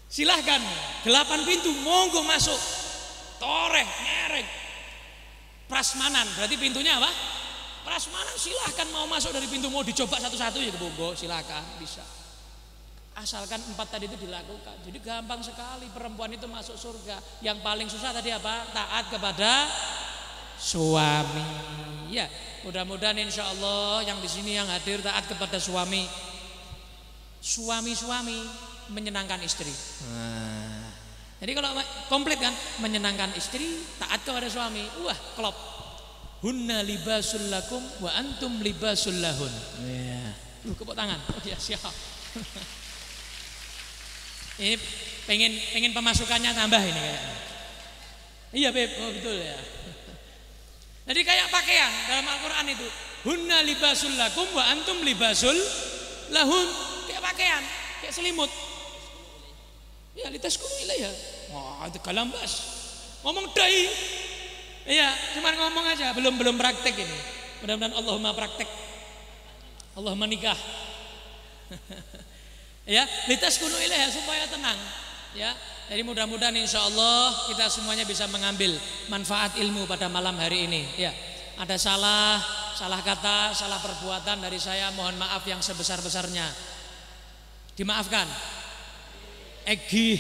Silahkan 8 pintu, monggo masuk, toreh, ngereng, prasmanan, berarti pintunya apa? Prasmanan, silahkan mau masuk dari pintu, mau dicoba satu-satu ya monggo, silahkan bisa. Asalkan 4 tadi itu dilakukan. Jadi gampang sekali perempuan itu masuk surga. Yang paling susah tadi apa? Taat kepada suami. Ya, mudah-mudahan insya Allah yang di sini yang hadir taat kepada suami. Suami-suami menyenangkan istri. Jadi kalau komplit kan, menyenangkan istri, taat kepada suami, wah klop. Hunna libasul lakum wa antum libasul lahun. Ya. Kepuk tangan. Oh ya siap. Ini pengen pemasukannya tambah ini kayaknya. Iya Beb, oh betul ya. Jadi kayak pakaian dalam Al-Quran itu, hunna libasul lakum wa antum libasul lahun. Kayak pakaian, kayak selimut. Ya litaskum ilaiha. Wah itu kalambas. Ngomong dai. Iya, cuma ngomong aja, belum praktek ini. Mudah-mudahan Allahumma praktek. Allahumma nikah. Ya, litaskunu ilaiha supaya tenang. Ya, jadi mudah-mudahan insya Allah kita semuanya bisa mengambil manfaat ilmu pada malam hari ini. Ya, ada salah kata, salah perbuatan dari saya, mohon maaf yang sebesar-besarnya. Dimaafkan. Egi.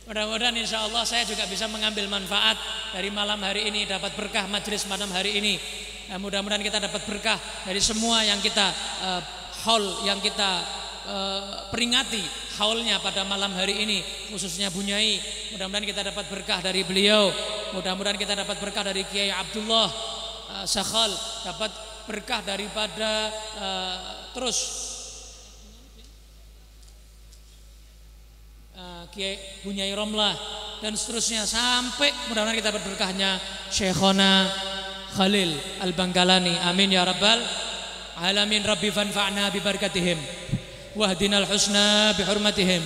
Mudah-mudahan insya Allah saya juga bisa mengambil manfaat dari malam hari ini, dapat berkah majelis malam hari ini. Mudah-mudahan kita dapat berkah dari semua yang kita haul, yang kita peringati haulnya pada malam hari ini, khususnya Bunyai. Mudah-mudahan kita dapat berkah dari beliau. Mudah-mudahan kita dapat berkah dari Kiai Abdullah Sakhal, dapat berkah daripada terus Kiai Bunyai Romlah dan seterusnya, sampai mudah-mudahan kita berberkahnya Syekhona Khalil Al-Bangkalani. Amin ya rabbal alamin. Rabbi fanfa'na bi barakatihim wahdinal husna bi hurmatihim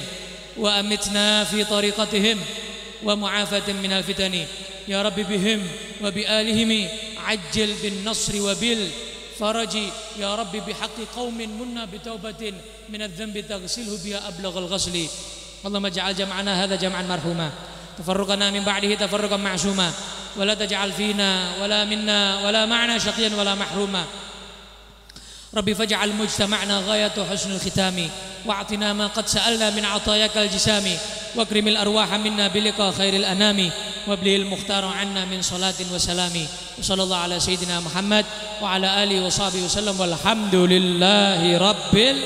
wa amitna fi tariqatihim wa mu'afatin minal fitani ya rabbi bihim wa bi alihim ajil bin nasri wa bil faraji ya rabbi bihaqqi qaumin munna bi taubatin min adz-dzambi taghsilhu biha ablaghal ghasli. Allahumma ja'al jam'ana hadha jam'an marhuma tafarruqana min ba'dihi tafarruqan ma'suma wa la taj'al fina wala minna wala ma'na syaqiyan wala mahruma. Rabbi faj'al mujtama'na ghayatu husnul khitami wa'atina ma qad sa'alna min 'atayakal jisami wa akrimil arwaha minna biliqa khairil anami wa blihil mukhtara 'anna min salatin wa salami. Wa sallallahu ala sayyidina Muhammad wa ala alihi wa sahbihi wasallam walhamdulillahi rabbil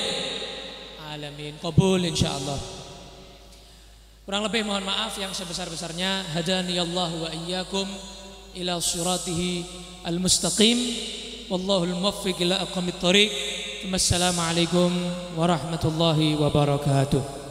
alamin. Qabul insyaallah. Kurang lebih mohon maaf yang sebesar-besarnya. Hadaniyallahu wa iyyakum ila siratihi al-mustaqim. Wallahul muwaffiq ila aqwamit thoriq. Wassalamu alaikum warahmatullahi wabarakatuh.